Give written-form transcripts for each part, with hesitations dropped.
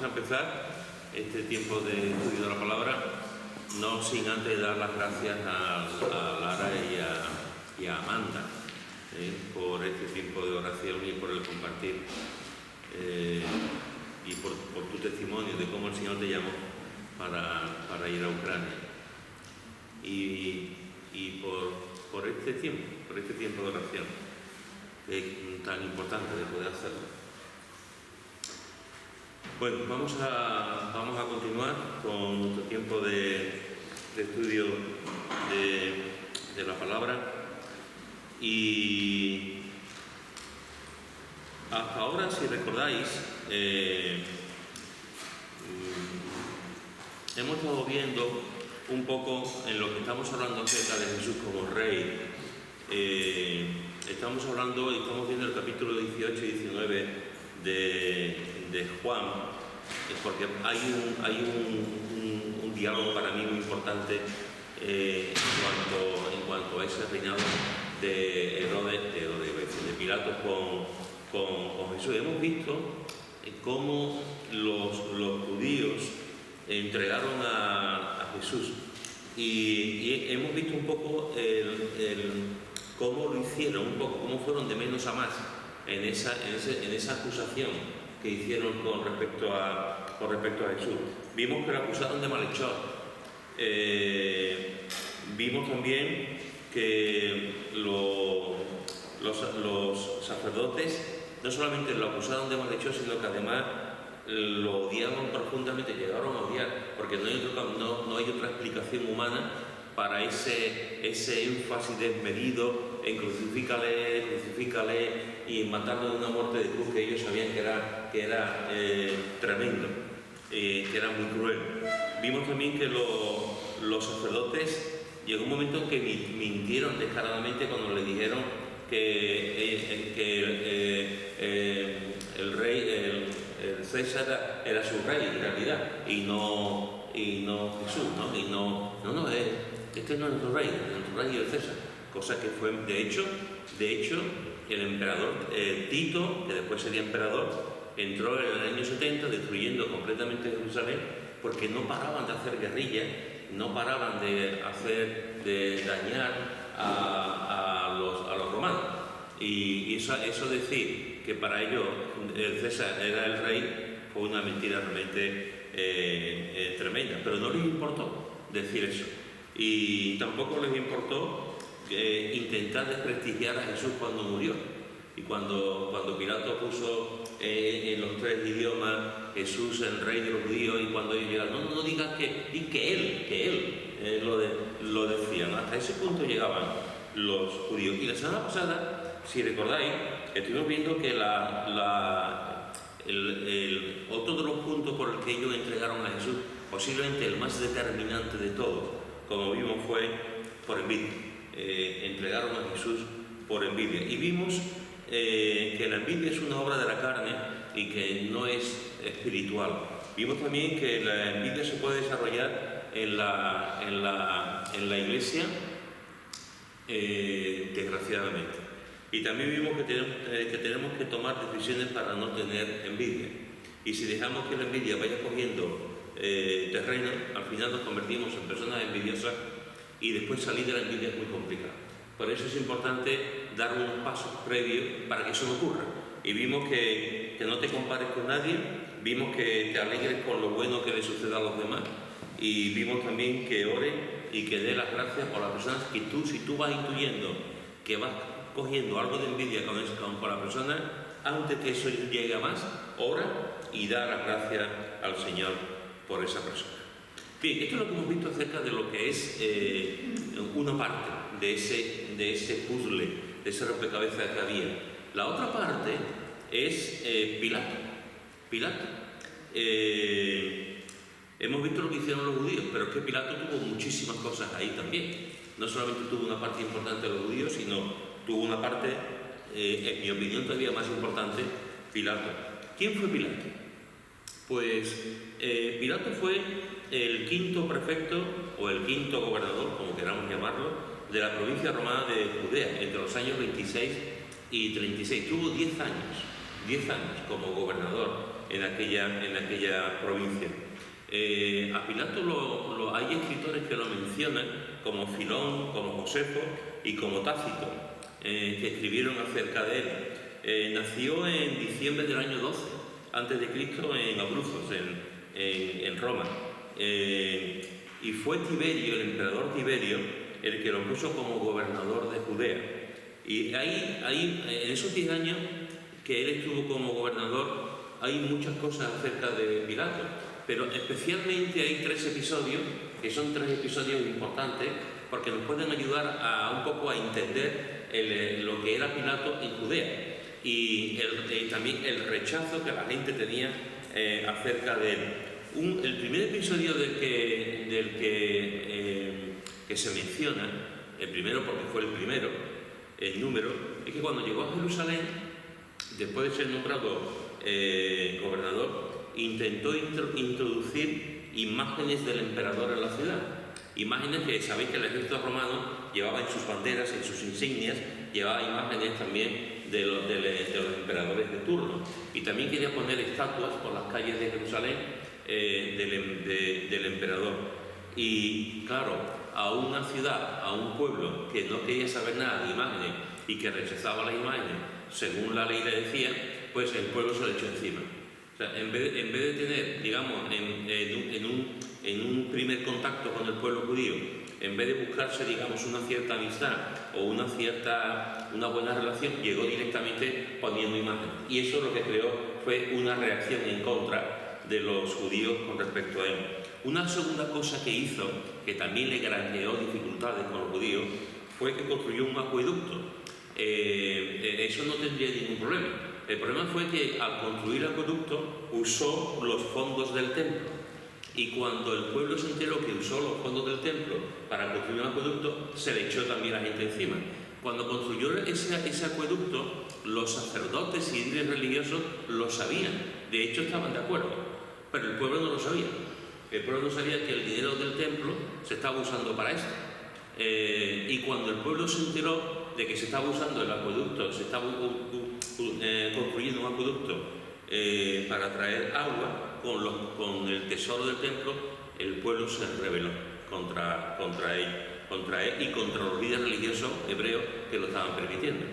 vamos a empezar este tiempo de estudio de la palabra, no sin antes dar las gracias a Lara y a Amanda por este tiempo de oración y por el compartir y por tu testimonio de cómo el Señor te llamó para ir a Ucrania y por este tiempo de oración que es tan importante de poder hacerlo. Bueno, vamos a continuar con nuestro tiempo de estudio de la palabra y hasta ahora, si recordáis, hemos estado viendo un poco en lo que estamos hablando acerca de Jesús como Rey. Estamos viendo el capítulo 18 y 19 de Juan, porque hay un diálogo para mí muy importante en cuanto a ese reinado de Pilato con Jesús. Hemos visto cómo los judíos entregaron a Jesús y hemos visto un poco cómo lo hicieron, un poco cómo fueron de menos a más en esa acusación que hicieron con respecto a Jesús. Vimos que lo acusaron de malhechor. Vimos también que los sacerdotes no solamente lo acusaron de malhechor, sino que además lo odiaban profundamente, llegaron a odiar, porque no hay otra explicación humana para ese énfasis desmedido en crucifícale y matarlo de una muerte de cruz que ellos sabían que era tremendo, que era muy cruel. Vimos también que los sacerdotes llegó un momento en que mintieron descaradamente cuando le dijeron que el rey, el César era su rey en realidad y no Jesús, ¿no? Este no es nuestro rey es el César, cosa que fue de hecho el emperador Tito, que después sería emperador, entró en el año 70 destruyendo completamente Jerusalén porque no paraban de hacer guerrilla, no paraban de dañar a los romanos. Y eso decir que para ellos el César era el rey fue una mentira realmente tremenda, pero no les importó decir eso. Y tampoco les importó intentar desprestigiar a Jesús cuando murió. Y cuando Pilato puso en los tres idiomas Jesús el rey de los judíos, y cuando ellos llegaron, no digas que él lo decían. Hasta ese punto llegaban los judíos. Y la semana pasada, si recordáis, estuvimos viendo que otro de los puntos por el que ellos entregaron a Jesús, posiblemente el más determinante de todos, como vimos, fue por envidia. Entregaron a Jesús por envidia. Y vimos que la envidia es una obra de la carne y que no es espiritual. Vimos también que la envidia se puede desarrollar en la iglesia, desgraciadamente. Y también vimos que tenemos que tomar decisiones para no tener envidia. Y si dejamos que la envidia vaya cogiendo terreno, al final nos convertimos en personas envidiosas y después salir de la envidia es muy complicado. Por eso es importante dar unos pasos previos para que eso no ocurra. Y vimos que no te compares con nadie, vimos que te alegres con lo bueno que le suceda a los demás, y vimos también que ores y que dé las gracias por las personas que si tú vas intuyendo que vas cogiendo algo de envidia con la persona, antes que eso llegue a más, ora y da las gracias al Señor por esa persona. Bien, esto es lo que hemos visto acerca de lo que es una parte de ese puzzle, de ese rompecabezas que había. La otra parte es Pilato. Hemos visto lo que hicieron los judíos, pero es que Pilato tuvo muchísimas cosas ahí también. No solamente tuvo una parte importante de los judíos, sino tuvo una parte, en mi opinión, todavía más importante, Pilato. ¿Quién fue Pilato? Pues Pilato fue el quinto prefecto o el quinto gobernador, como queramos llamarlo, de la provincia romana de Judea, entre los años 26 y 36. Tuvo 10 años como gobernador en aquella provincia. A Pilato hay escritores que lo mencionan, como Filón, como Josefo y como Tácito, que escribieron acerca de él. Nació en diciembre del año 12 a.C. en Abruzos, en Roma. Y fue Tiberio, el emperador Tiberio, el que lo puso como gobernador de Judea. Y ahí en esos 10 años que él estuvo como gobernador, hay muchas cosas acerca de Pilato, pero especialmente hay 3 episodios, que son 3 episodios importantes, porque nos pueden ayudar un poco a entender lo que era Pilato en Judea y también el rechazo que la gente tenía acerca de él. El primer episodio del que se menciona, el primero porque fue el primero, el número, es que cuando llegó a Jerusalén, después de ser nombrado gobernador, intentó introducir imágenes del emperador en la ciudad. Imágenes que sabéis que el ejército romano llevaba en sus banderas, en sus insignias, llevaba imágenes también de los emperadores de turno. Y también quería poner estatuas por las calles de Jerusalén del emperador. Y claro, a una ciudad, a un pueblo que no quería saber nada de imágenes y que rechazaba las imágenes según la ley le decía, pues el pueblo se lo echó encima. O sea, en vez de tener, digamos, en un primer contacto con el pueblo judío, en vez de buscarse, digamos, una cierta amistad o una buena relación, llegó directamente poniendo imágenes. Y eso lo que creó fue una reacción en contra de los judíos con respecto a él. Una segunda cosa que hizo, que también le granjeó dificultades con los judíos, fue que construyó un acueducto. Eso no tendría ningún problema. El problema fue que al construir el acueducto usó los fondos del templo. Y cuando el pueblo se enteró que usó los fondos del templo para construir un acueducto, se le echó también la gente encima. Cuando construyó ese acueducto, los sacerdotes y líderes religiosos lo sabían. De hecho, estaban de acuerdo. Pero el pueblo no lo sabía. El pueblo no sabía que el dinero del templo se estaba usando para esto. Y cuando el pueblo se enteró de que se estaba usando el acueducto, se estaba construyendo un acueducto para traer agua con el tesoro del templo, el pueblo se rebeló contra él y contra los líderes religiosos hebreos que lo estaban permitiendo.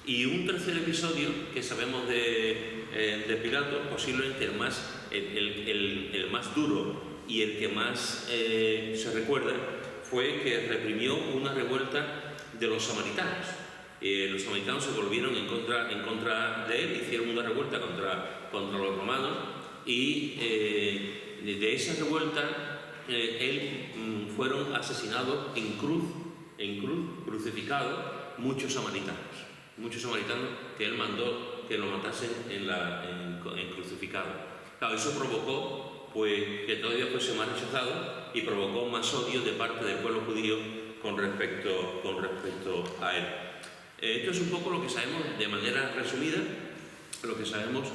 Y un tercer episodio que sabemos de Pilato, posiblemente el más duro y el que más se recuerda, fue que reprimió una revuelta de los samaritanos. Los samaritanos se volvieron en contra de él, hicieron una revuelta contra los romanos y de esa revuelta fueron asesinados en cruz, crucificados, muchos samaritanos que él mandó que lo matasen en crucificado. Claro, eso provocó pues que todavía fuese más rechazado y provocó más odio de parte del pueblo judío con respecto a él. Esto es un poco lo que sabemos de manera resumida, lo que sabemos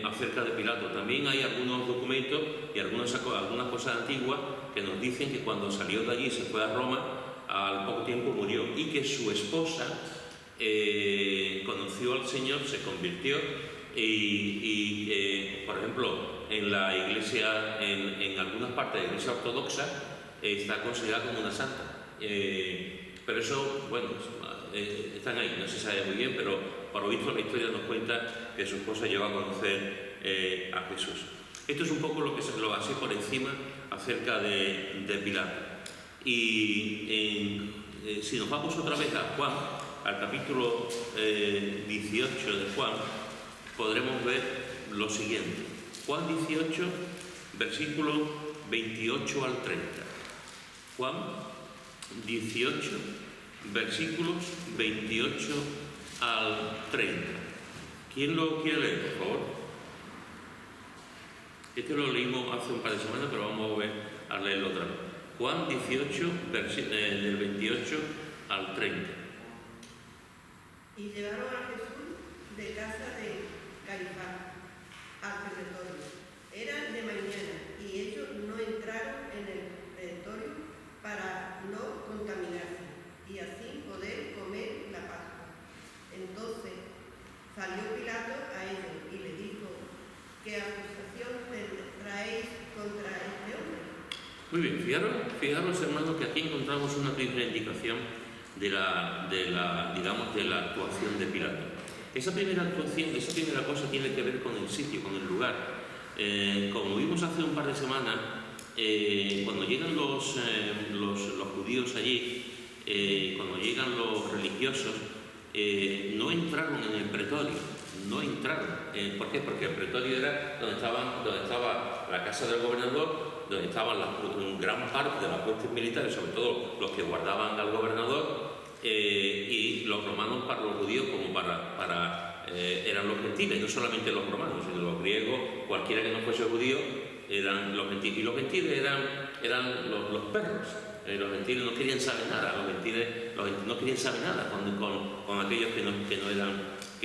acerca de Pilato. También hay algunos documentos y algunas cosas antiguas que nos dicen que cuando salió de allí y se fue a Roma, al poco tiempo murió y que su esposa conoció al Señor, se convirtió y por ejemplo, en la iglesia, en algunas partes de la iglesia ortodoxa, está considerada como una santa. Pero eso, bueno, están ahí, no se sabe muy bien, pero por lo visto la historia nos cuenta que su esposa llegó a conocer a Jesús. Esto es un poco lo que se lo así por encima acerca de Pilato. Y si nos vamos otra vez a Juan, al capítulo 18 de Juan, podremos ver lo siguiente. Juan 18, versículos 28 al 30. Juan 18, versículos 28 al 30. ¿Quién lo quiere leer, por favor? Este lo leímos hace un par de semanas, pero vamos a leerlo otra vez. Juan 18, del 28 al 30. Y llevaron a Jesús de casa de Caifás al pretorio. Era de mañana y ellos no entraron en el pretorio para no contaminarse y así poder comer la Pascua. Entonces salió Pilato a ellos y les dijo: ¿Qué hacéis? Muy bien, fijaros hermanos, que aquí encontramos una primera indicación de la actuación de Pilato. Esa primera cosa tiene que ver con el sitio, con el lugar. Como vimos hace un par de semanas, cuando llegan los judíos allí, cuando llegan los religiosos, no entraron en el pretorio, no entraron. ¿Por qué? Porque el pretorio era donde estaba la casa del gobernador, donde estaban gran parte de las huestes militares, sobre todo los que guardaban al gobernador, y los romanos para los judíos como eran los gentiles, no solamente los romanos, sino los griegos, cualquiera que no fuese judío, eran los gentiles. Y los gentiles eran los perros. Los gentiles no querían saber nada, los gentiles no querían saber nada con aquellos que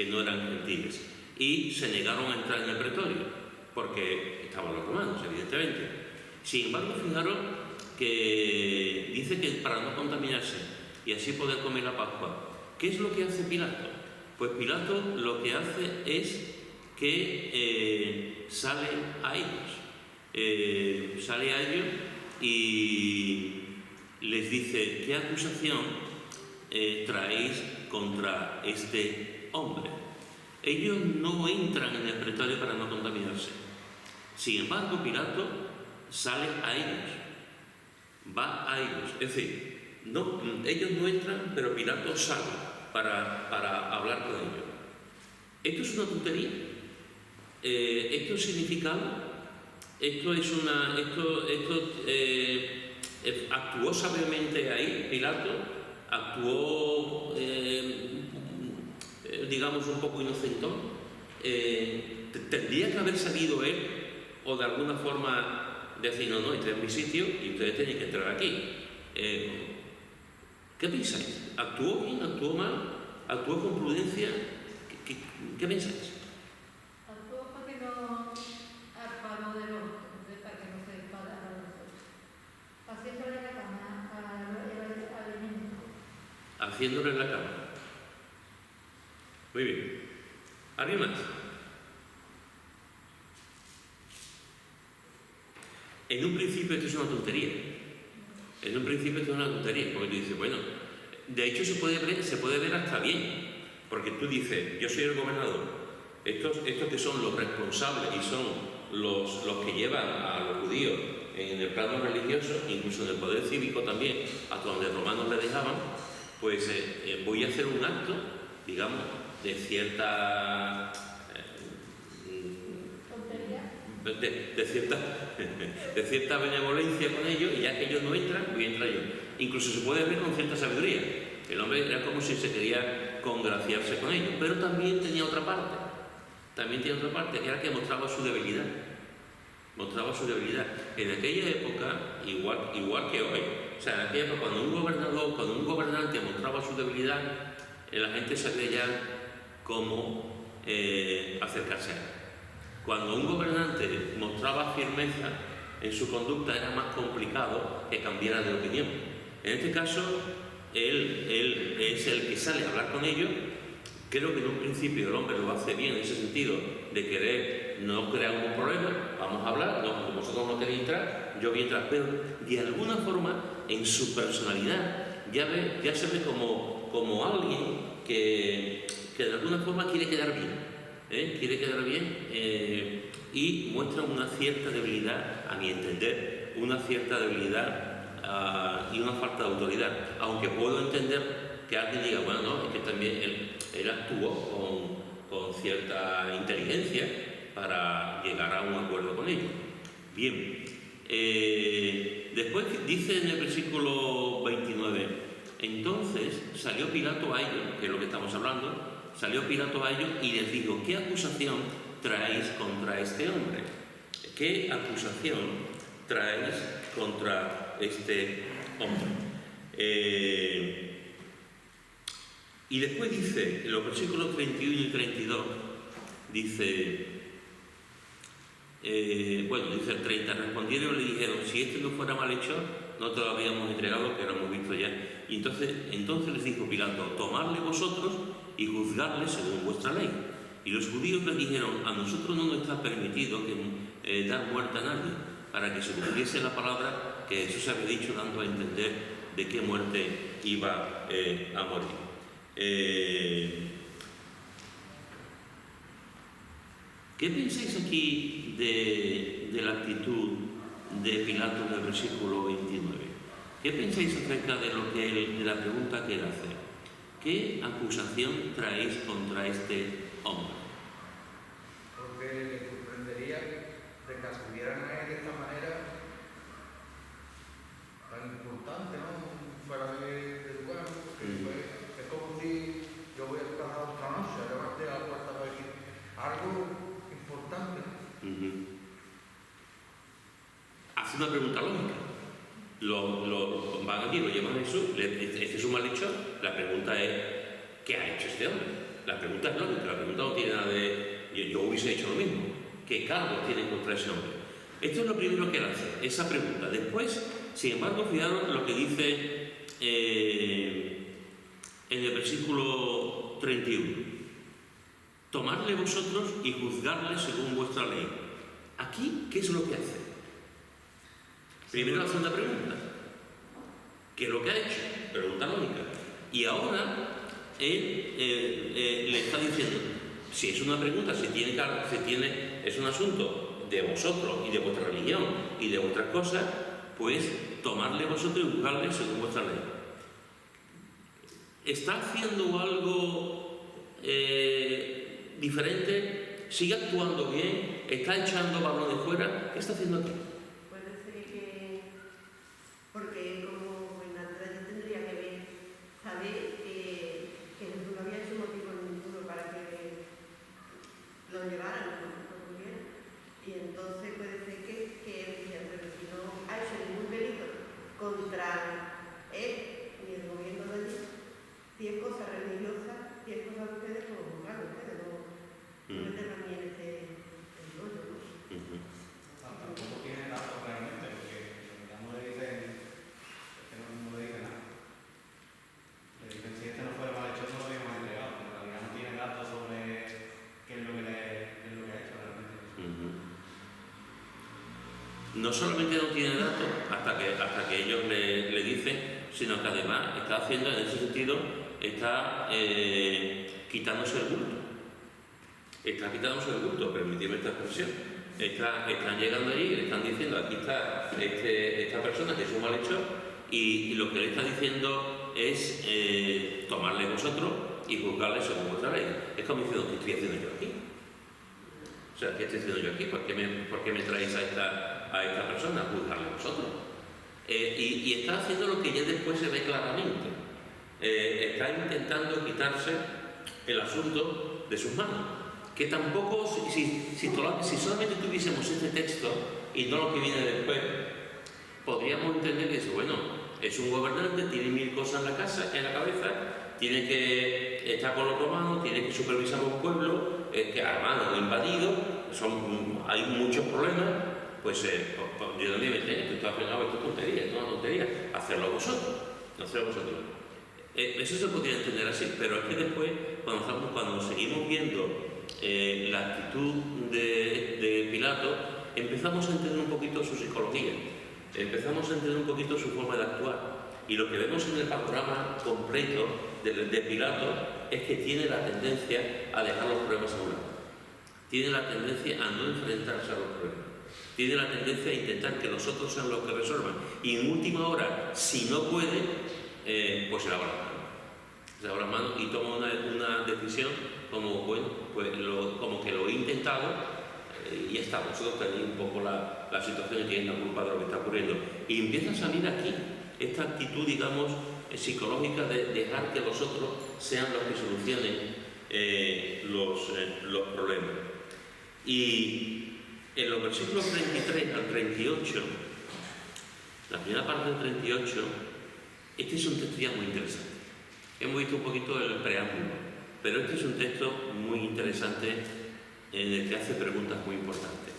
no eran gentiles. Y se negaron a entrar en el pretorio, porque estaban los romanos, evidentemente. Sin embargo, fijaros que dice que para no contaminarse y así poder comer la Pascua, ¿qué es lo que hace Pilato? Pues Pilato lo que hace es que sale a ellos. Y les dice: ¿qué acusación traéis contra este hombre? Ellos no entran en el pretorio para no contaminarse. Sin embargo, Pilato sale a ellos, va a ellos. Es decir, ellos no entran, pero Pilato sale para hablar con ellos. ¿Esto es una tontería? ¿Esto es significado? ¿Actuó sabiamente ahí Pilato? ¿Actuó, digamos, un poco inocentón? ¿Tendría que haber salido él? ¿O de alguna forma decir: no, este es mi sitio y ustedes tienen que entrar aquí? ¿Qué pensáis? ¿Actuó bien? ¿Actuó mal? ¿Actuó con prudencia? ¿Qué pensáis? Actuó para que no arpara de los, para que no se enfadara de nosotros. Haciéndole la cama al enemigo. Haciéndole la cama. Muy bien. ¿Alguien más? En un principio esto es una tontería. Porque tú dices, bueno, de hecho se puede ver hasta bien. Porque tú dices: yo soy el gobernador. Estos que son los responsables y son los que llevan a los judíos en el plano religioso, incluso en el poder cívico también, hasta donde los romanos le dejaban, pues voy a hacer un acto, digamos, de cierta... de cierta benevolencia con ellos, y ya que ellos no entran, voy a entrar yo. Incluso se puede ver con cierta sabiduría. El hombre era como si se quería congraciarse con ellos, pero también tenía otra parte, que era que mostraba su debilidad. En aquella época, igual que hoy, o sea, en aquella época, cuando un gobernante mostraba su debilidad, la gente sabía ya cómo acercarse a él. Cuando un gobernante mostraba firmeza en su conducta, era más complicado que cambiara de opinión. En este caso, él es el que sale a hablar con ellos. Creo que en un principio el hombre lo hace bien en ese sentido, de querer no crear un problema. Vamos a hablar, no, vosotros no queréis entrar, yo voy a entrar. Pero de alguna forma, en su personalidad, ya se ve como alguien que de alguna forma quiere quedar bien. Y muestra una cierta debilidad, a mi entender, una cierta debilidad y una falta de autoridad. Aunque puedo entender que alguien diga: bueno, no, es que también él actuó con cierta inteligencia para llegar a un acuerdo con ellos. Bien, después dice en el versículo 29: entonces salió Pilato a ellos, que es lo que estamos hablando. Salió Pilato a ellos y les dijo: ¿qué acusación traéis contra este hombre? ¿Qué acusación traéis contra este hombre? Y después dice, en los versículos 31 y 32, dice el 30: respondieron y le dijeron: si este no fuera malhechor, no te lo habíamos entregado, que lo hemos visto ya. Y entonces les dijo Pilato: tomadle vosotros y juzgarle según vuestra ley. Y los judíos le dijeron: a nosotros no nos está permitido dar muerte a nadie. para que se cumpliese la palabra que Jesús había dicho, dando a entender de qué muerte iba a morir. ¿Qué pensáis aquí de la actitud de Pilato en el versículo 29? ¿Qué pensáis acerca de la pregunta que él hace? ¿Qué acusación traéis contra este hombre? Porque le sorprendería de que acudieran a él de esta manera tan importante, ¿no? Fuera de lugar, que es como si yo voy a tu casa otra noche, a levante a la puerta para decir algo importante. Hace una pregunta lógica. Van aquí, lo llevan a Jesús, este es un malhechor. La pregunta es, ¿qué ha hecho este hombre? La pregunta es lógica, la pregunta no tiene nada de... Yo hubiese hecho lo mismo. ¿Qué cargos tienen contra ese hombre? Esto es lo primero que él hace, esa pregunta. Después, sin embargo, fijaros lo que dice en el versículo 31. Tomadle vosotros y juzgadle según vuestra ley. Aquí, ¿qué es lo que hace? Primero la segunda pregunta. ¿Qué es lo que ha hecho? Pregunta lógica. Y ahora él le está diciendo, si es una pregunta, es un asunto de vosotros y de vuestra religión y de vuestras cosas, pues tomadle vosotros y juzgadle según vuestra ley. ¿Está haciendo algo diferente? ¿Sigue actuando bien? ¿Está echando balones fuera? ¿Qué está haciendo aquí? Puede ser que, porque como en la tradición tendría que ver, saber que Jesús no había hecho motivo ninguno para que lo llevaran, lo tuvieran. Y entonces puede ser que él decía, pero si no ha hecho ningún delito contra él ni el gobierno de Dios, si es cosa religiosa, si es cosa de ustedes, pues claro, ustedes no meten a mí en ese rollo, ¿no? Tampoco tiene datos realmente, porque ya no le dicen, es que no le dicen nada. Le dicen, si este no fuera malhechor, no lo habíamos entregado, pero en realidad no tiene datos sobre qué es lo que ha hecho realmente. No solamente no tiene datos hasta que ellos le dicen, sino que además está haciendo, en ese sentido, está quitándose el bulto. Está quitándose el bulto, permitidme esta expresión. Están llegando allí y le están diciendo, aquí está esta persona que es un malhechor, y lo que le está diciendo es tomarle vosotros y juzgarle según vuestra ley. Es como diciendo, ¿qué estoy haciendo yo aquí? O sea, ¿qué estoy haciendo yo aquí? ¿Por qué me traéis a esta persona a juzgarle vosotros? Y está haciendo lo que ya después se ve claramente. Está intentando quitarse el asunto de sus manos. Que tampoco, si solamente tuviésemos este texto y no lo que viene después, podríamos entender que bueno, es un gobernante, tiene 1000 cosas en la cabeza, tiene que estar con los romanos, tiene que supervisar un pueblo que armado, invadido, hay muchos problemas, pues yo no me meto en esto, esto es tontería, esto es una tontería, hacerlo vosotros. Eso se podría entender así, pero es que después, cuando seguimos viendo la actitud de Pilato, empezamos a entender un poquito su psicología, empezamos a entender un poquito su forma de actuar. Y lo que vemos en el panorama completo de Pilato es que tiene la tendencia a dejar los problemas a un lado. Tiene la tendencia a no enfrentarse a los problemas. Tiene la tendencia a intentar que los otros sean los que resuelvan. Y en última hora, si no puede, pues se lava las manos. Se lava las manos y toma una decisión como, bueno, pues como que lo he intentado y ya está. Vosotros tenéis un poco la situación y tenéis la culpa de lo que está ocurriendo. Y empieza a salir aquí esta actitud, digamos, psicológica de dejar que los otros sean los que solucionen los problemas. Y en los versículos 33 al 38, la primera parte del 38, este es un texto ya muy interesante. Hemos visto un poquito el preámbulo, pero este es un texto muy interesante en el que hace preguntas muy importantes.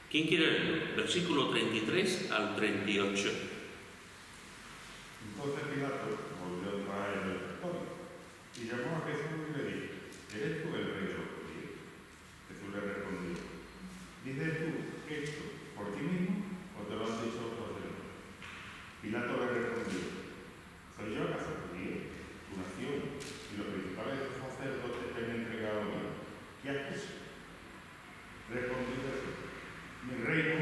¿Quién quiere leerlo? Versículo 33 al 38. Entonces Pilato volvió a traer el escritorio y llamó a Jesús y le dijo: ¿Eres tú el rey de los judíos? Jesús le respondió: ¿Dices tú esto por ti mismo Pilato le respondió: ¿soy yo acaso judío, tu nación y los principales sacerdotes te han entregado a mí? ¿Qué has hecho? Respondió Jesús: mi reino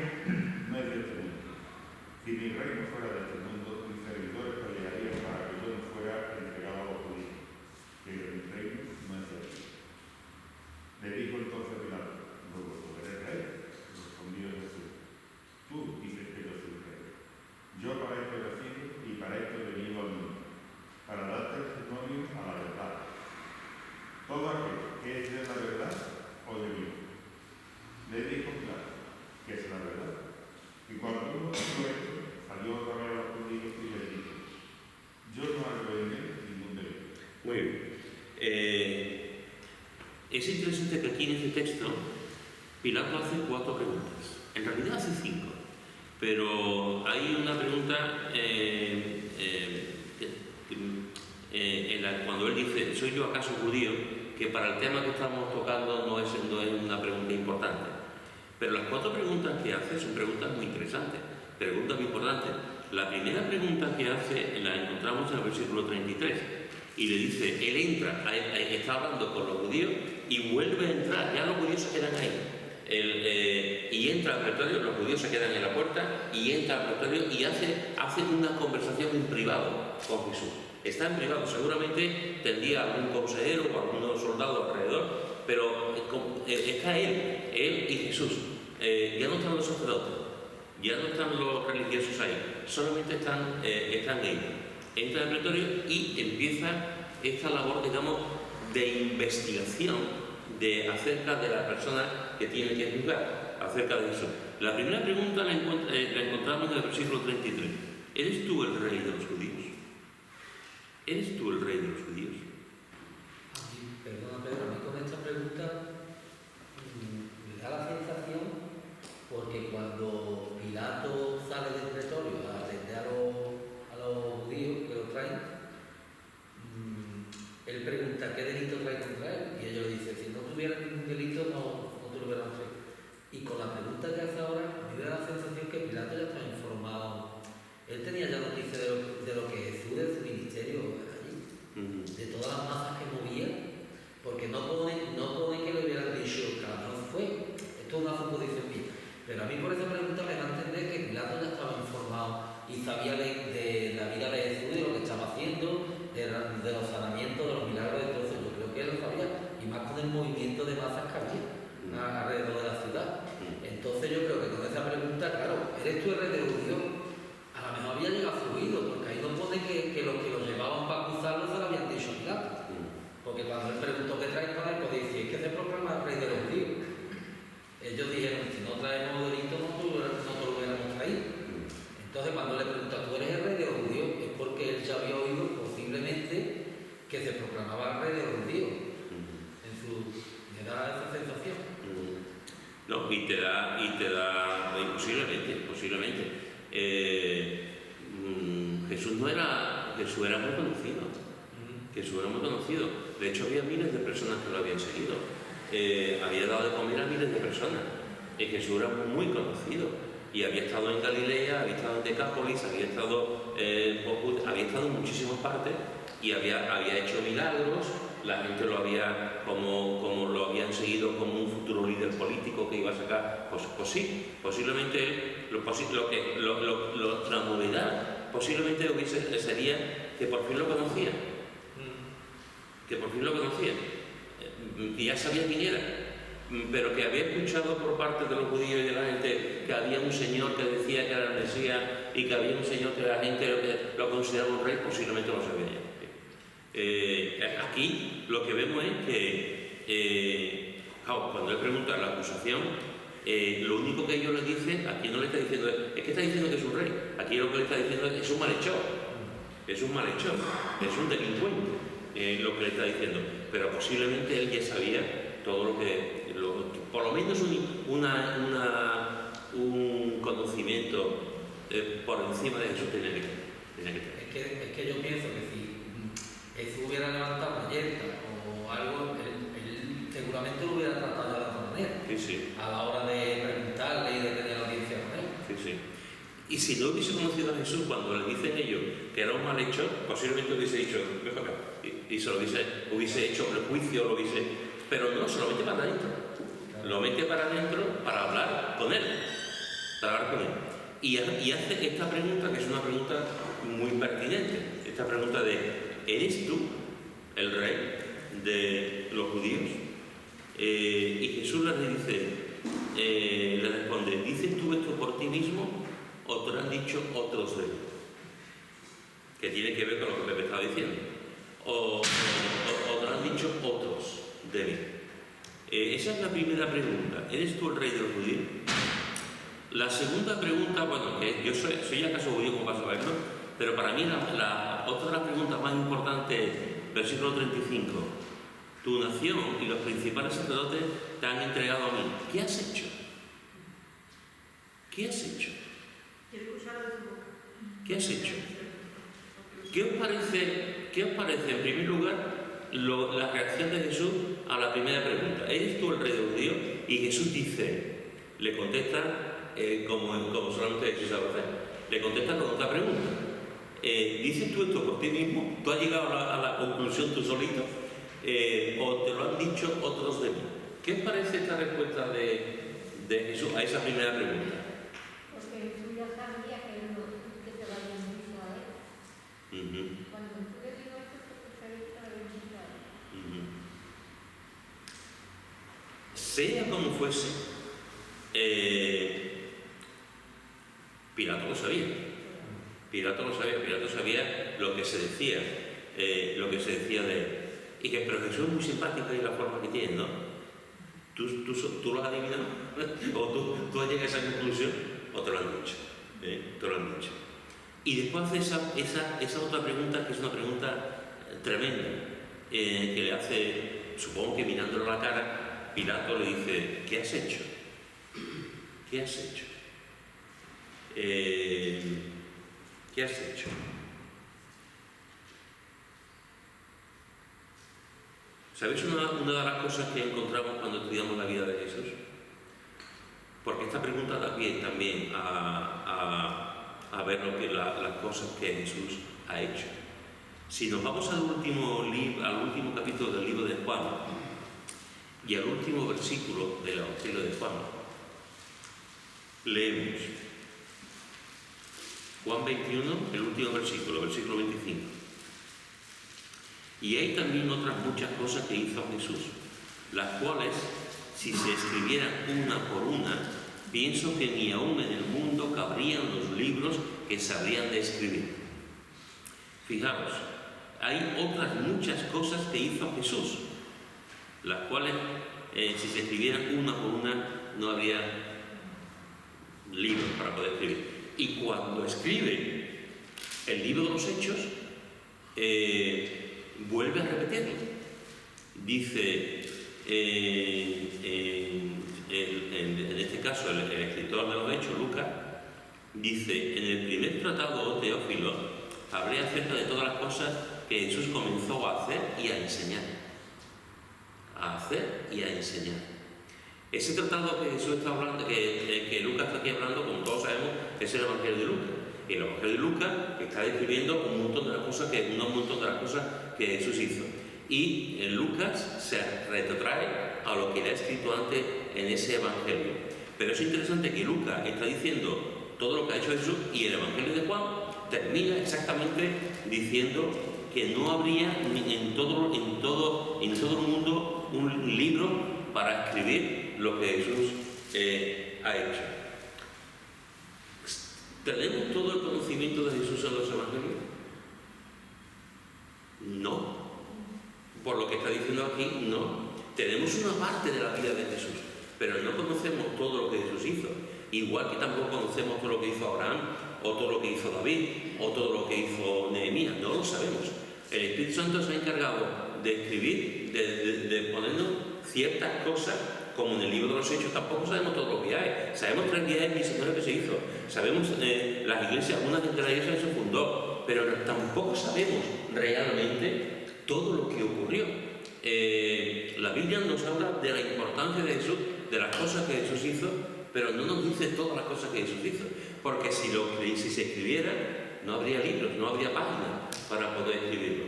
no es de este mundo. Si mi reino fuera de este mundo, mis servidores pelearían para que yo no fuera entregado a los judíos. Pero mi reino no es de aquí. Le dijo entonces Pilato: luego tú eres rey. Respondió Jesús: tú dices que yo soy rey. Yo para esto he nacido y para esto he venido al mundo, para dar testimonio a la verdad. Todo aquel que es de la verdad oye mí. Le dijo Pilato: ¿qué es la verdad? Y cuando uno dijo esto, salió otra vez a los judíos y les dijo: yo no hallo en él ningún delito. Muy bien. Es interesante que aquí en este texto Pilato hace 4 preguntas. En realidad hace 5. Pero hay una pregunta cuando él dice: ¿soy yo acaso judío?, que para el tema que estamos tocando no es una pregunta importante. Pero las 4 preguntas que hace son preguntas muy interesantes, preguntas muy importantes. La primera pregunta que hace la encontramos en el versículo 33 y le dice: él entra, está hablando con los judíos y vuelve a entrar, ya los judíos se quedan ahí. Y entra al pretorio, los judíos se quedan en la puerta y entra al pretorio y hace una conversación en privado con Jesús. Está en privado, seguramente tendría algún consejero o algunos soldados alrededor, pero está él y Jesús. Ya no están los sacerdotes, ya no están los religiosos ahí, solamente están ellos. Entra al pretorio y empieza esta labor, digamos, de investigación acerca de la persona que tiene que juzgar, acerca de Jesús. La primera pregunta la encontramos en el versículo 33. ¿Eres tú el rey de los judíos? ¿Eres tú el rey de los judíos? Perdona, Pedro, a mí con esta pregunta me da la sensación, porque cuando Pilato sale del pretorio a atender a los judíos que lo traen, él pregunta: ¿qué delito trae contra él? Y ellos le dicen: si no tuviera ningún delito no te lo hubieran traído. Y con la pregunta que hace ahora, a mí me da la sensación que Pilato ya está informado. Él tenía ya noticia de lo que Jesús, de su ministerio allí, de todas las masas que movía, porque no pone que le hubieran dicho que no fue. Esto es una suposición mía. Pero a mí por esa pregunta me da a entender que Pilato ya estaba informado y sabía de la vida de Jesús, de lo que estaba haciendo, de los sanamientos, de los milagros, de todo eso. Yo creo que él lo sabía, y más con el movimiento de masas que había alrededor de la ciudad. Entonces yo creo que con esa pregunta, claro, ¿eres tú el rey de los judíos? A lo mejor había llegado fluido, porque ahí no pone que los que lo llevaban para acusarlo se lo habían dicho a Pilato. Porque cuando él preguntó qué traes para él, pues dice: es que se proclama el rey de los judíos. Ellos dijeron: si no traemos delito no te lo hubiéramos traído. Entonces cuando le pregunta: ¿tú eres el rey de los judíos?, es porque él ya había oído posiblemente que se proclamaba el rey de los judíos. Me da esa sensación. No, y te da posiblemente. Jesús era muy conocido. Jesús era muy conocido. De hecho, había miles de personas que lo habían seguido. Había dado de comer a miles de personas. Jesús era muy conocido. Y había estado en Galilea, había estado en Decápolis, había estado en muchísimas partes y había hecho milagros. La gente lo había, como lo habían seguido como un futuro líder político que iba a sacar, pues sí, posiblemente la novedad posiblemente sería que por fin lo conocía, que ya sabía quién era, pero que había escuchado por parte de los judíos y de la gente que había un señor que decía que era el Mesías y que había un señor que la gente lo consideraba un rey, posiblemente lo sabía ya. Aquí lo que vemos es que cuando él pregunta la acusación, lo único que ellos le dicen, aquí no le está diciendo es que está diciendo que es un rey, aquí lo que le está diciendo es un malhechor, es un delincuente, lo que le está diciendo, pero posiblemente él ya sabía todo lo que, por lo menos un conocimiento por encima de Jesús tenía que tener. Es que yo pienso que si Jesús hubiera levantado una yerta o algo, él seguramente lo hubiera tratado de otra manera. Sí. A la hora de preguntarle y de tener audiencia con él. Sí. Y si no hubiese conocido a Jesús cuando le dicen ellos que era un malhechor, posiblemente hubiese dicho, ven para acá, y se lo hubiese hecho prejuicio, pero no, se lo mete para adentro. Lo mete para adentro para hablar con él. Y hace esta pregunta, que es una pregunta muy pertinente. Esta pregunta de, ¿eres tú el rey de los judíos? Y Jesús le responde, ¿dices tú esto por ti mismo o te lo han dicho otros de mí? Que tiene que ver con lo que Pepe estaba diciendo. O te lo han dicho otros de mí. Esa es la primera pregunta. ¿Eres tú el rey de los judíos? La segunda pregunta, bueno, que yo soy acaso judío como vas a verlo, pero para mí otra de las preguntas más importantes es, versículo 35, tu nación y los principales sacerdotes te han entregado a mí. ¿Qué has hecho? ¿Qué has hecho? Quiere usarlo de su boca. ¿Qué has hecho? ¿Qué os parece en primer lugar, la reacción de Jesús a la primera pregunta? ¿Eres tú el rey de los judíos? Y Jesús le contesta, como solamente Jesús sabe hacer, le contesta con otra pregunta. ¿Dices tú esto por ti mismo? ¿Tú has llegado a la conclusión tú solito? ¿O te lo han dicho otros de mí? ¿Qué os parece esta respuesta de Jesús a esa primera pregunta? Porque Jesús ya sabía que se lo habían dicho a él. Cuando tú le digo esto, porque sabía que se lo habían dicho a él. Sea como fuese, Pilato lo sabía. Pilato sabía lo que se decía, de él. Pero Jesús es muy simpático y la forma que tiene, ¿no? ¿Tú lo has adivinado? ¿O tú has llegado a esa conclusión? ¿O te lo han dicho? Te lo han dicho. Y después hace esa otra pregunta, que es una pregunta tremenda, que le hace, supongo que mirándolo a la cara, Pilato le dice, ¿qué has hecho? ¿Qué has hecho? ¿Qué has hecho? ¿Sabéis una de las cosas que encontramos cuando estudiamos la vida de Jesús? Porque esta pregunta da pie también a ver las cosas que Jesús ha hecho. Si nos vamos al último capítulo del libro de Juan y al último versículo del Evangelio de Juan, leemos Juan 21, el último versículo 25. Y hay también otras muchas cosas que hizo Jesús, las cuales, si se escribieran una por una, pienso que ni aún en el mundo cabrían los libros que se habrían de escribir. Fijaros, hay otras muchas cosas que hizo Jesús, las cuales, si se escribieran una por una, no habría libros para poder escribir. Y cuando escribe el libro de los Hechos, vuelve a repetirlo. Dice, en este caso, el escritor de los Hechos, Lucas, dice, en el primer tratado, Teófilo, hablé acerca de todas las cosas que Jesús comenzó a hacer y a enseñar. A hacer y a enseñar. Ese tratado que Jesús está hablando, que Lucas está aquí hablando, como todos sabemos, es el Evangelio de Lucas. Y el Evangelio de Lucas está describiendo un montón de las cosas que Jesús hizo. Y en Lucas se retrotrae a lo que le ha escrito antes en ese Evangelio. Pero es interesante que Lucas está diciendo todo lo que ha hecho Jesús y el Evangelio de Juan termina exactamente diciendo que no habría en todo el mundo un libro para escribir lo que Jesús ha hecho. ¿Tenemos todo el conocimiento de Jesús en los Evangelios? No. Por lo que está diciendo aquí, no. Tenemos una parte de la vida de Jesús, pero no conocemos todo lo que Jesús hizo. Igual que tampoco conocemos todo lo que hizo Abraham, o todo lo que hizo David, o todo lo que hizo Nehemías. No lo sabemos. El Espíritu Santo se ha encargado de escribir, de ponernos ciertas cosas, como en el libro de los Hechos. Tampoco sabemos todos los viajes. Sabemos 3 viajes misioneros que se hizo. Sabemos las iglesias, una de las iglesias se fundó, pero tampoco sabemos realmente todo lo que ocurrió. La Biblia nos habla de la importancia de Jesús, de las cosas que Jesús hizo, pero no nos dice todas las cosas que Jesús hizo. porque si se escribiera, no habría libros, no habría páginas para poder escribirlo.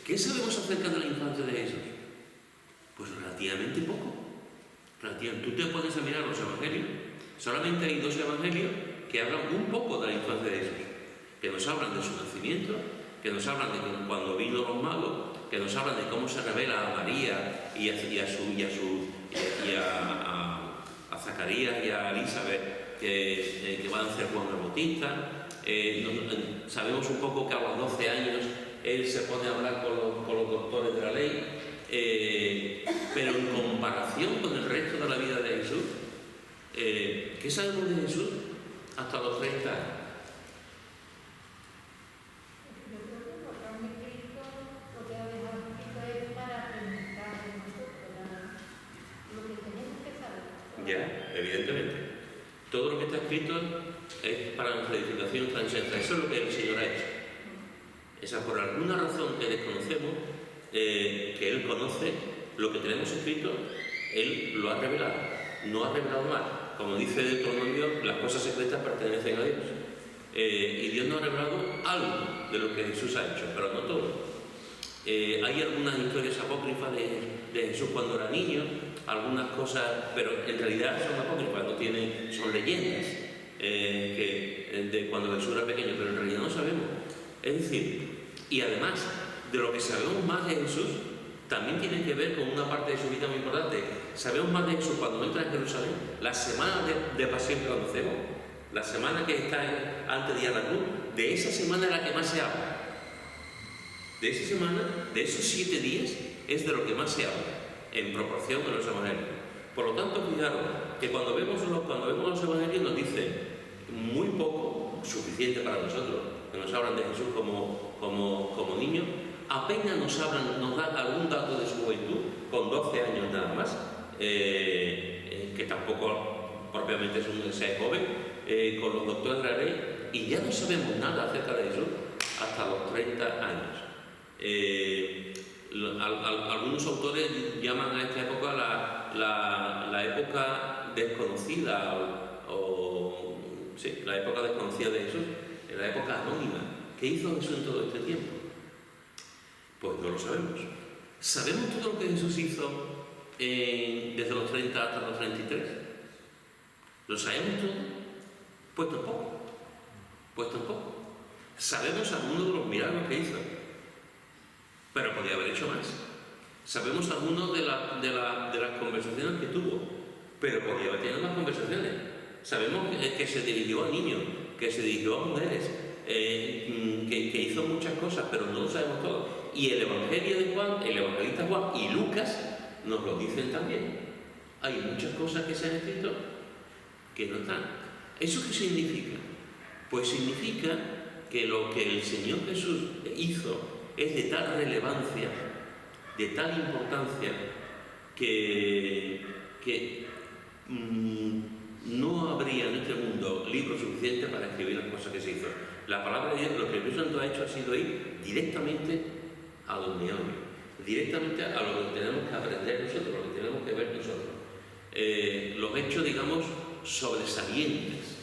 ¿Qué sabemos acerca de la infancia de Jesús? Pues relativamente poco. Tú te pones a mirar los evangelios, solamente hay 2 evangelios que hablan un poco de la infancia de Jesús, que nos hablan de su nacimiento, que nos hablan de cuando vino los magos, que nos hablan de cómo se revela a María y a Zacarías y a Elizabeth que van a ser Juan el Bautista. Sabemos un poco que a los 12 años él se pone a hablar con los doctores de la ley, pero en comparación con el resto de la vida de Jesús, ¿qué sabemos de Jesús hasta los 30 años? Yo creo que lo que han escrito, lo que ha dejado escrito es para preguntar de nosotros, lo que tenemos que saber. Ya, evidentemente. Todo lo que está escrito es para nuestra edificación y nuestra enseñanza. Eso es lo que el Señor ha hecho. Esa, por alguna razón que desconocemos, que Él conoce, lo que tenemos escrito, Él lo ha revelado. No ha revelado más. Como dice Deuteronomio, las cosas secretas pertenecen a Dios. Y Dios nos ha revelado algo de lo que Jesús ha hecho, pero no todo. Hay algunas historias apócrifas de Jesús cuando era niño, algunas cosas, pero en realidad son apócrifas, son leyendas de cuando Jesús era pequeño, pero en realidad no sabemos. Es decir, y además de lo que sabemos más de Jesús, también tiene que ver con una parte de su vida muy importante. Sabemos más de Jesús cuando entra en Jerusalén, la semana de pasión que conocemos, la semana que está antes de ir a la cruz, de esa semana es la que más se habla. De esa semana, de esos 7 días, es de lo que más se habla, en proporción a los evangelios. Por lo tanto, fijaros que cuando vemos los evangelios nos dicen muy poco, suficiente para nosotros, que nos hablan de Jesús como niño, apenas nos dan algún dato de su juventud, con 12 años nada más, que tampoco propiamente es un joven, con los doctores de la ley, y ya no sabemos nada acerca de Jesús hasta los 30 años. Algunos autores llaman a esta época la época desconocida, la época desconocida de Jesús, la época anónima. ¿Qué hizo Jesús en todo este tiempo? Pues no lo sabemos. ¿Sabemos todo lo que Jesús hizo desde los 30 hasta los 33? ¿Lo sabemos todo? Pues tampoco. Sabemos algunos de los milagros que hizo, pero podía haber hecho más. Sabemos algunos de las conversaciones que tuvo, pero podía haber tenido más conversaciones. Sabemos que se dirigió a niños, que se dirigió a mujeres, que hizo muchas cosas, pero no lo sabemos todo. Y el Evangelio de Juan, el evangelista Juan y Lucas nos lo dicen también. Hay muchas cosas que se han escrito que no están. ¿Eso qué significa? Pues significa que lo que el Señor Jesús hizo es de tal relevancia, de tal importancia, que no habría en este mundo libro suficiente para escribir las cosas que se hizo. La palabra de Dios, lo que el Espíritu Santo ha hecho ha sido ir directamente a donde hoy, directamente a lo que tenemos que aprender nosotros, lo que tenemos que ver nosotros. Los hechos, digamos, sobresalientes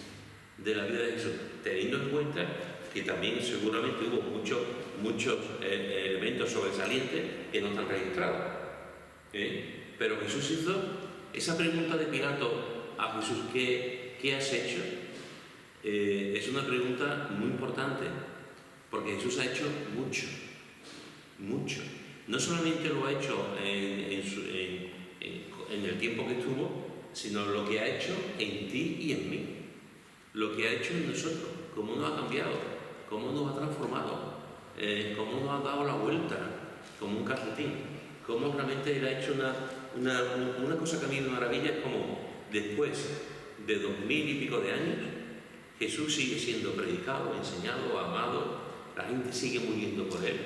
de la vida de Jesús, teniendo en cuenta que también seguramente hubo muchos elementos sobresalientes que no están registrados. Pero Jesús hizo esa pregunta de Pilato a Jesús: ¿qué has hecho? Es una pregunta muy importante, porque Jesús ha hecho mucho. No solamente lo ha hecho en el tiempo que estuvo, sino lo que ha hecho en ti y en mí, lo que ha hecho en nosotros, cómo nos ha cambiado, cómo nos ha transformado, cómo nos ha dado la vuelta como un calcetín, cómo realmente Él ha hecho una cosa que a mí me maravilla. Es como después de 2000 y pico de años, Jesús sigue siendo predicado, enseñado, amado, la gente sigue muriendo por Él,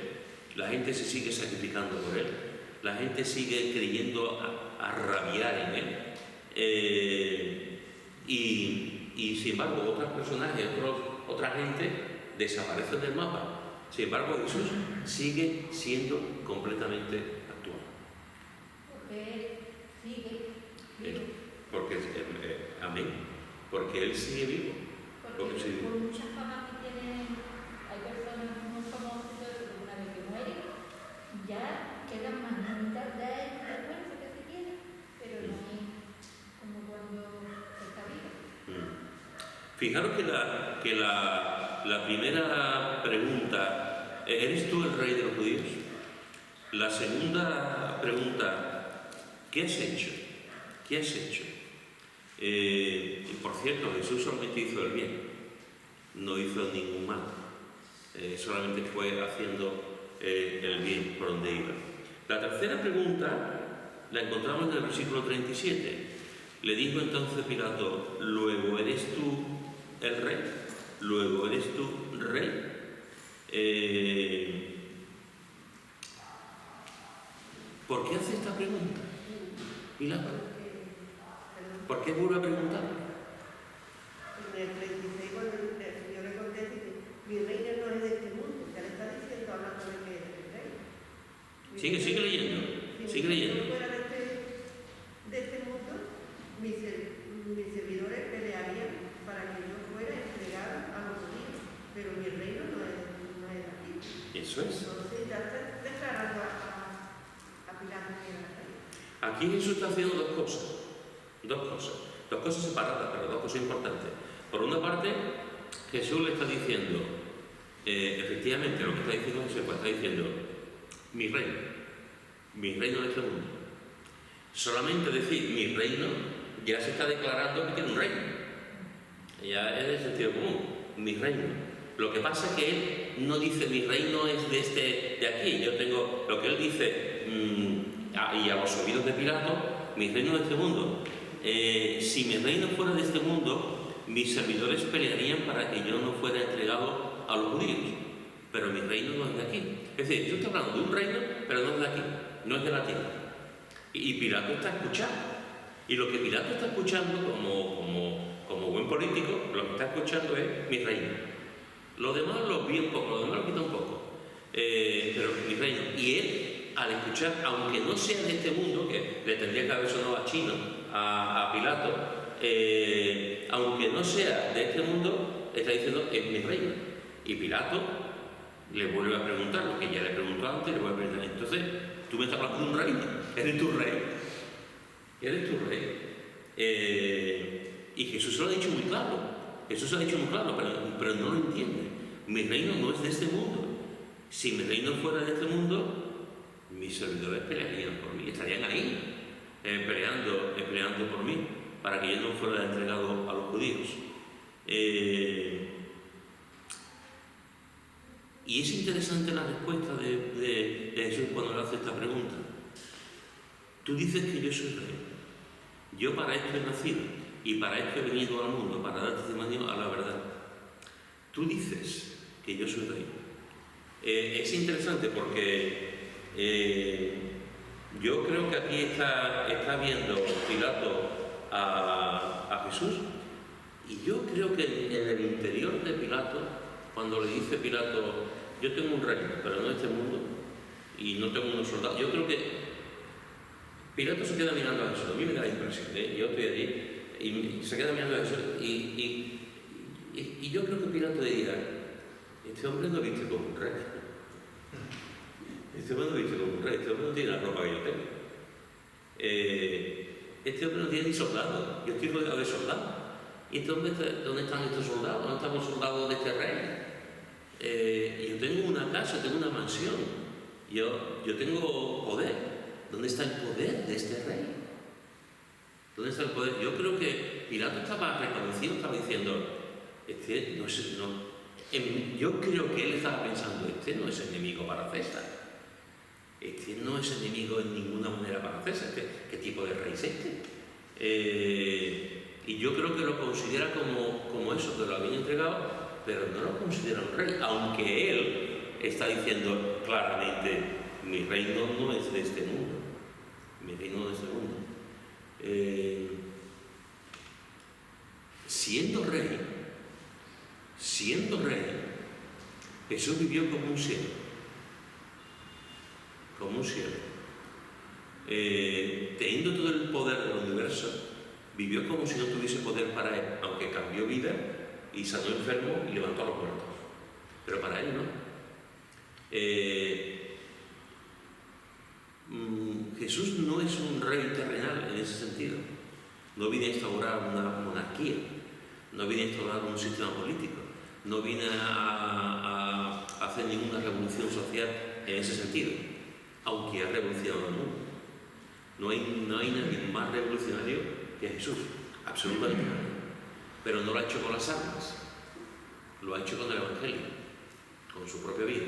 la gente se sigue sacrificando por Él, la gente sigue creyendo a rabiar en Él, y sin embargo otros personajes, otra gente desaparecen del mapa. Sin embargo, Jesús sigue siendo completamente actual. Porque Él sigue vivo. Amén. Porque Él sigue vivo. Porque Fijaros que la primera pregunta, ¿eres tú el rey de los judíos? La segunda pregunta, ¿qué has hecho? ¿Qué has hecho? Y por cierto, Jesús solamente hizo el bien, no hizo ningún mal, solamente fue haciendo el bien por donde iba. La tercera pregunta la encontramos en el versículo 37. Le dijo entonces Pilato: ¿luego eres tú el rey? ¿Luego eres tú rey? ¿Por qué hace esta pregunta Pilato? ¿Por qué vuelve a preguntar? En el 36, cuando el Señor le contesta, dice: mi reino no es de este mundo. Ya le está diciendo, hablando de que es el rey. Sigue leyendo. Si mi reino fuera de este mundo, mis servidores pelearían para que yo fuera entregado a los judíos, pero mi reino no es de aquí. Eso es. Entonces ya está declarando a Pilato que era rey. Aquí Jesús está haciendo dos cosas separadas, pero dos cosas importantes. Por una parte, Jesús le está diciendo, efectivamente, lo que está diciendo Jesús, pues está diciendo: mi reino de este mundo. Solamente decir mi reino ya se está declarando que tiene un reino. Ya es de sentido común, mi reino. Lo que pasa es que él no dice mi reino es de aquí. Yo tengo lo que él dice, y a los oídos de Pilato, mi reino de este mundo. Si mi reino fuera de este mundo, mis servidores pelearían para que yo no fuera entregado a los judíos. Pero mi reino no es de aquí. Es decir, yo estoy hablando de un reino, pero no es de aquí, no es de la tierra. Y Pilato está escuchando. Y lo que Pilato está escuchando como buen político, lo que está escuchando es mi reino. Lo demás lo vi un poco, lo demás lo quita un poco. Pero mi reino. Y él, al escuchar, aunque no sea de este mundo, que le tendría que haber sonado a chino, a Pilato, aunque no sea de este mundo, está diciendo es mi reino. Y Pilato le vuelve a preguntar lo que ya le preguntó antes, le vuelve a preguntar: entonces, tú me estás hablando de un reino, eres tu rey. Eres tu rey. Y Jesús se lo ha dicho muy claro. Pero no lo entiende. Mi reino no es de este mundo. Si mi reino fuera de este mundo, mis servidores pelearían por mí, estarían ahí peleando por mí, para que yo no fuera entregado a los judíos. Y es interesante la respuesta de Jesús cuando le hace esta pregunta. Tú dices que yo soy rey. Yo para esto he nacido y para esto he venido al mundo, para dar testimonio a la verdad. Tú dices que yo soy rey. Es interesante porque yo creo que aquí está viendo Pilato a Jesús, y yo creo que en el interior de Pilato, cuando le dice Pilato: yo tengo un reino, pero no de este mundo, y no tengo unos soldados, yo creo que Pilato se queda mirando a Jesús. A mí me da la impresión, yo estoy allí y se queda mirando a Jesús, y yo creo que Pilato diría: este hombre no viste como un rey. Este hombre no viste como un rey. Este hombre no tiene la ropa que yo tengo. Este hombre no tiene ni soldados. Yo estoy rodeado de soldados. ¿Y este hombre, dónde están estos soldados? ¿Dónde están los soldados de este rey? Yo tengo una casa, tengo una mansión. Yo tengo poder. ¿Dónde está el poder de este rey? ¿Dónde está el poder? Yo creo que Pilato estaba reconocido, estaba diciendo: yo creo que él estaba pensando: este no es enemigo para César. Este no es enemigo en ninguna manera para César. ¿Qué tipo de rey es este? Y yo creo que lo considera como eso, que lo habían entregado, pero no lo considera un rey, aunque él está diciendo claramente: mi reino no es de este mundo. Mi reino no es de este mundo. Siendo rey, Jesús vivió como un siervo. Teniendo todo el poder del universo, vivió como si no tuviese poder para él, aunque cambió vida y sanó enfermo y levantó a los muertos. Pero para él no. Jesús no es un rey terrenal en ese sentido. No viene a instaurar una monarquía. no viene a instaurar un sistema político, no viene a hacer ninguna revolución social en ese sentido, aunque ha revolucionado el mundo. No hay nadie más revolucionario que Jesús, absolutamente nadie. Pero no lo ha hecho con las armas, lo ha hecho con el Evangelio, con su propia vida.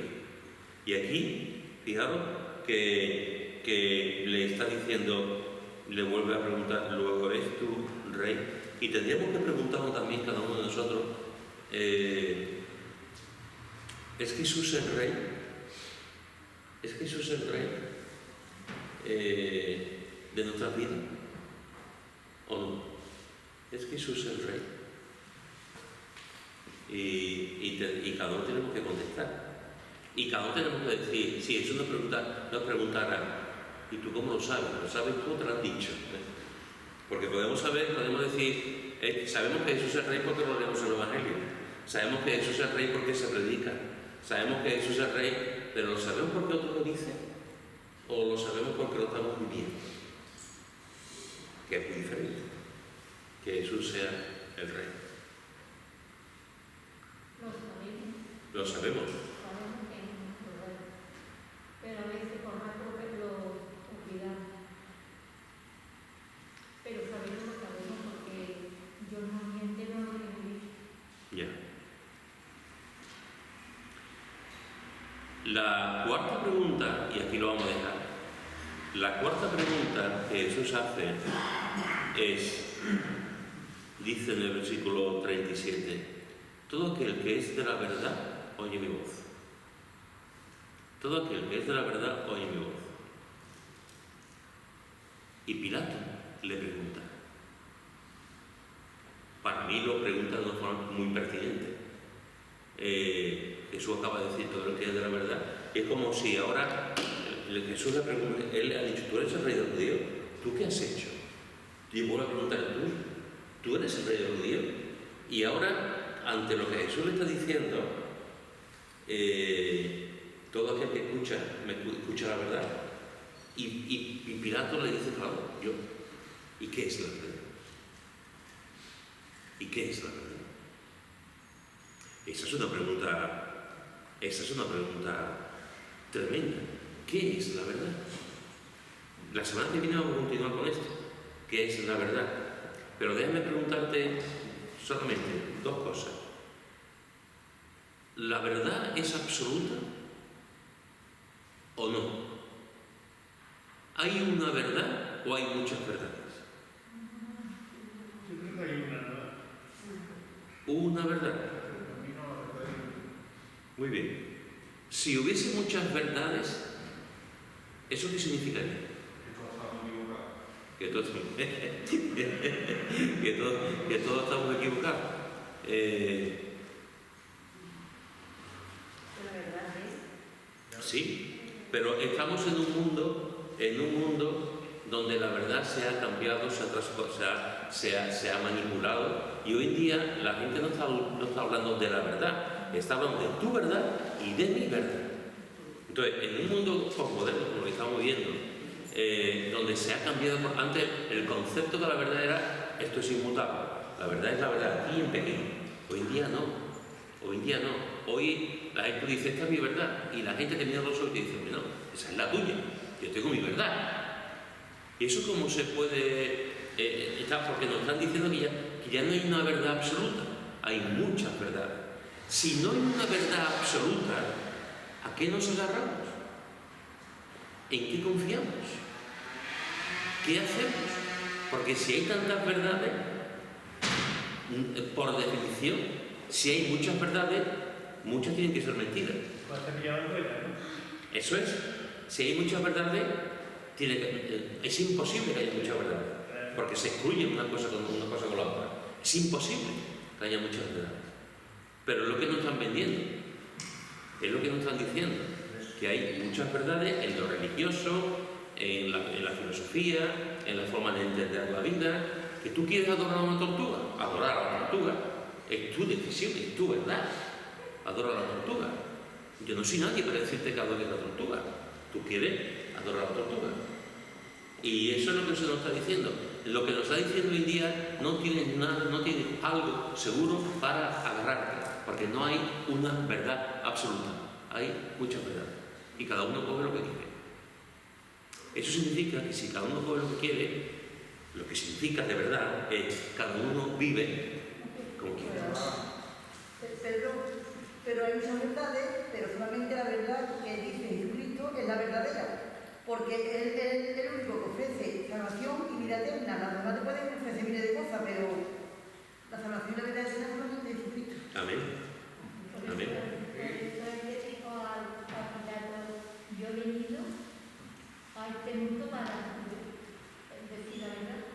Y aquí, fijaros que le está diciendo, le vuelve a preguntar, luego, ¿es tú rey? Y tendríamos que preguntarnos también cada uno de nosotros, ¿es Jesús el rey? ¿Es Jesús el rey de nuestras vidas? ¿O no? ¿Es Jesús el rey? Y cada uno tenemos que contestar. Y cada uno tenemos que decir, si Jesús nos preguntara, ¿y tú cómo lo sabes? ¿Lo sabes tú o te lo han dicho? Porque podemos decir, sabemos que Jesús es el rey porque lo leemos en el Evangelio. Sabemos que Jesús es el rey porque se predica. Sabemos que Jesús es el rey, pero ¿lo sabemos porque otros lo dicen? ¿O lo sabemos porque lo estamos viviendo? Que es muy diferente. Que Jesús sea el rey. Lo sabemos. Lo sabemos. Sabemos que es nuestro rey. Pero a veces por más que lo olvidamos. Pero sabemos porque Dios no miente, no lo tiene dicho. Ya. La cuarta pregunta, y aquí lo vamos a dejar, la cuarta pregunta que Jesús hace es, dice en el versículo 37, todo aquel que es de la verdad, oye mi voz. Todo aquel que es de la verdad, oye mi voz. Y Pilato le pregunta. Para mí lo pregunta de una forma muy pertinente. Jesús acaba de decir todo lo que es de la verdad. Es como si ahora Jesús le pregunta, él le ha dicho, ¿tú eres el rey de los judíos? ¿Tú qué has hecho? Y vuelve a preguntar, ¿tú eres el rey de los judíos? Y ahora, ante lo que Jesús le está diciendo, todo aquel que escucha la verdad. Y Pilato le dice, claro, yo. ¿Y qué es la verdad? ¿Y qué es la verdad? Esa es una pregunta tremenda. ¿Qué es la verdad? La semana que viene vamos a continuar con esto. ¿Qué es la verdad? Pero déjame preguntarte solamente dos cosas. ¿La verdad es absoluta o no? ¿Hay una verdad o hay muchas verdades? Yo creo que hay una verdad. Una verdad. A mí no me puede. Muy bien. Si hubiese muchas verdades, ¿eso qué significaría? Que todos estamos equivocados. La verdad es. Sí, pero estamos en un mundo donde la verdad se ha cambiado, se ha manipulado, y hoy en día la gente no está hablando de la verdad, está hablando de tu verdad y de mi verdad. Entonces, en un mundo postmoderno, como lo que estamos viendo, donde se ha cambiado, antes el concepto de la verdad era, esto es inmutable, la verdad es la verdad, aquí en Pekín. Hoy en día no. Hoy la gente dice, esta es mi verdad, y la gente te mira los ojos y te dice, no, esa es la tuya, yo tengo mi verdad. Y eso cómo se puede estar, porque nos están diciendo que ya no hay una verdad absoluta, hay muchas verdades. Si no hay una verdad absoluta, ¿a qué nos agarramos? ¿En qué confiamos? ¿Qué hacemos? Porque si hay tantas verdades, por definición, si hay muchas verdades, muchas tienen que ser mentiras. Va a ser pillado en cuenta, ¿no? Eso es. Si hay muchas verdades, es imposible que haya muchas verdades, porque se excluyen una cosa con la otra. Es imposible que haya muchas verdades. Pero es lo que nos están vendiendo, es lo que nos están diciendo, que hay muchas verdades en lo religioso, en la filosofía, en la forma de entender la vida. Que tú quieres adorar a una tortuga, adorar a la tortuga, es tu decisión, es tu verdad. Adora a la tortuga. Yo no soy nadie para decirte que adores a la tortuga. Tú quieres adorar a la tortuga. Y eso es lo que se nos está diciendo. Lo que nos está diciendo hoy en día no tienes nada, no tienes algo seguro para agarrarte, porque no hay una verdad absoluta, hay muchas verdades y cada uno coge lo que quiere. Eso significa que si cada uno coge lo que quiere, lo que significa de verdad es cada uno vive como quiere. Pero hay muchas verdades, pero solamente la verdad que dice Jesucristo es la verdadera. Porque Él es el único que ofrece salvación y vida eterna. Las demás te pueden ofrecer miles de cosas, pero la salvación y la vida eterna solamente de Jesucristo. Amén. Amén. Por eso es que dijo al Pilato, yo he venido a este mundo para decir la verdad,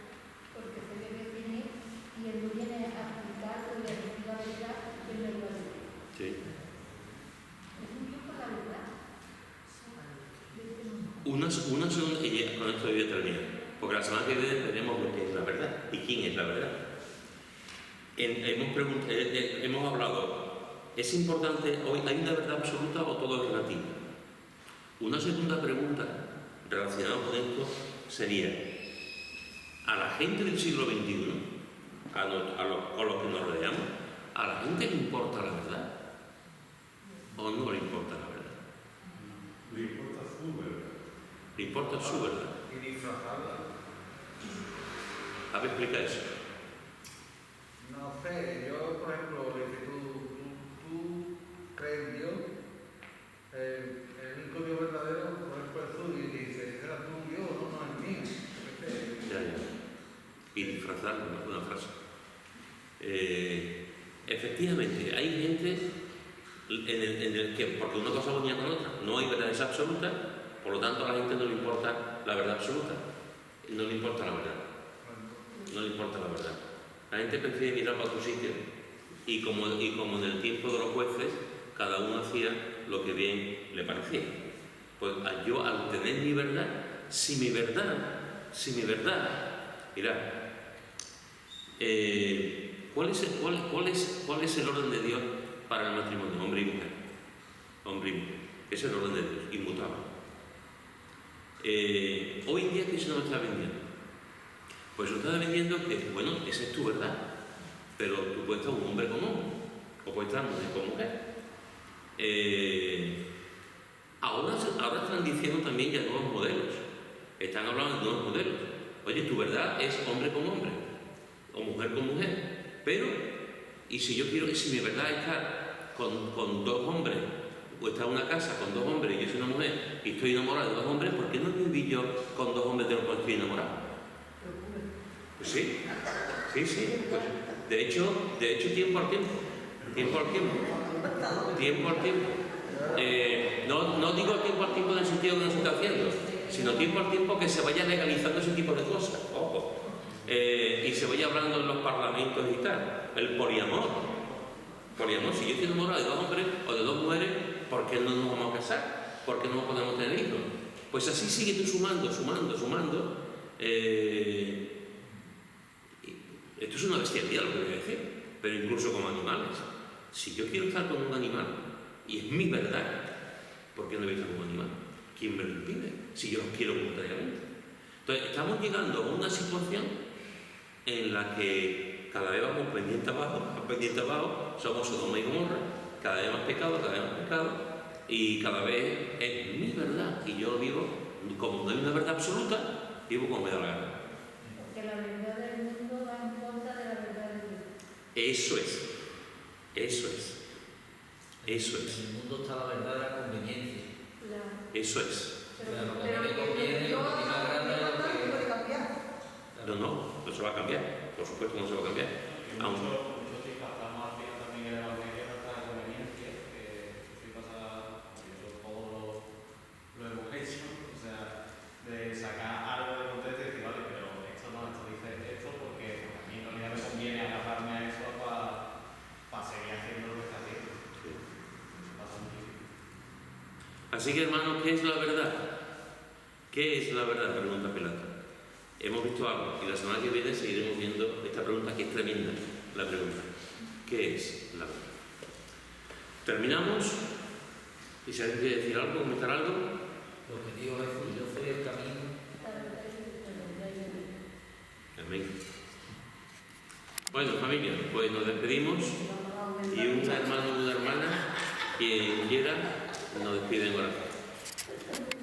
porque se ve que tiene y él no viene a explicar o a decir la verdad, que no es la verdad. Sí. Es un Dios por la verdad. Una segunda, y con esto voy a terminar, porque la semana que viene veremos lo que es la verdad y quién es la verdad. Hemos hablado, ¿es importante hoy, hay una verdad absoluta o todo es relativo? Una segunda pregunta relacionada con esto sería, a la gente del siglo XXI, a los que nos rodeamos, ¿a la gente le importa la verdad? ¿O no le importa la verdad? Le importa su verdad. Le importa su verdad. Y disfrazarla. A ver, explica eso. No sé, yo por ejemplo, que tú crees en Dios, el único Dios verdadero, por ejemplo Jesús, y dice, será tú Dios, no es mío. Ya. Y disfrazarlo, ¿no? Una frase. Efectivamente, hay gente en el que, porque una cosa venía con otra, no hay verdades absolutas, por lo tanto a la gente no le importa la verdad absoluta, no le importa la verdad, no le importa la verdad. La gente prefiere mirar para otro sitio y como en el tiempo de los jueces, cada uno hacía lo que bien le parecía. Pues yo al tener mi verdad, si mi verdad, mirad, ¿cuál es el orden de Dios para el matrimonio? Hombre y mujer. Hombre y mujer. Es el orden de Dios, inmutable. Hoy en día, ¿qué se nos está vendiendo? Pues nos está vendiendo que, bueno, esa es tu verdad, pero tú puedes estar un hombre con hombre, o puedes estar mujer con mujer. Ahora están diciendo también ya nuevos modelos. Están hablando de nuevos modelos. Oye, tu verdad es hombre con hombre, o mujer con mujer. Pero, y si mi verdad es estar con dos hombres, o estar en una casa con dos hombres y yo soy una mujer y estoy enamorada de dos hombres, ¿por qué no viví yo con dos hombres de los cuales estoy enamorado? Pues sí. Pues, de hecho, tiempo al tiempo. No digo tiempo al tiempo en el sentido que no se está haciendo, sino tiempo al tiempo que se vaya legalizando ese tipo de cosas. Ojo. Y se vaya hablando en los parlamentos y tal. El poliamor. Si yo estoy enamorado de dos hombres o de dos mujeres, ¿por qué no nos vamos a casar? ¿Por qué no podemos tener hijos? Pues así sigue tú sumando. Esto es una bestialidad lo que voy a decir, pero incluso como animales. Si yo quiero estar con un animal y es mi verdad, ¿por qué no voy a estar con un animal? ¿Quién me lo impide? Si yo los quiero voluntariamente. Entonces, estamos llegando a una situación en la que cada vez vamos pendiente abajo, somos Sodoma y Gomorra, cada vez más pecado, y cada vez es mi verdad. Y yo vivo, como no hay una verdad absoluta, vivo como me da la gana. Porque la verdad del mundo va en contra de la verdad de Dios. Eso es. En el mundo está la verdad de la conveniencia. Claro. Eso es. Claro, lo que me conviene, lo que me agrada es lo que... No se va a cambiar. Por supuesto no se va a cambiar. Muchos disfrazamos al final también el evangelio de nuestra conveniencia, que sí pasa, eso todos lo hemos hecho, o sea, de sacar algo de contexto y decir, vale, pero esto dice esto porque a mí en realidad me conviene agarrarme a eso para seguir haciendo lo que está haciendo. Eso pasa muchísimo. Así que, hermanos, ¿qué es la verdad? ¿Qué es la verdad? Pregunta Pilato. Hemos visto algo y la semana que viene seguiremos viendo esta pregunta que es tremenda, la pregunta. ¿Qué es la verdad? Terminamos. ¿Y si alguien quiere decir algo, comentar algo? Lo que digo es que yo soy el camino, La verdad es Amén. Bueno, familia, pues nos despedimos y un hermano o una hermana, quien quiera, nos despide en oración.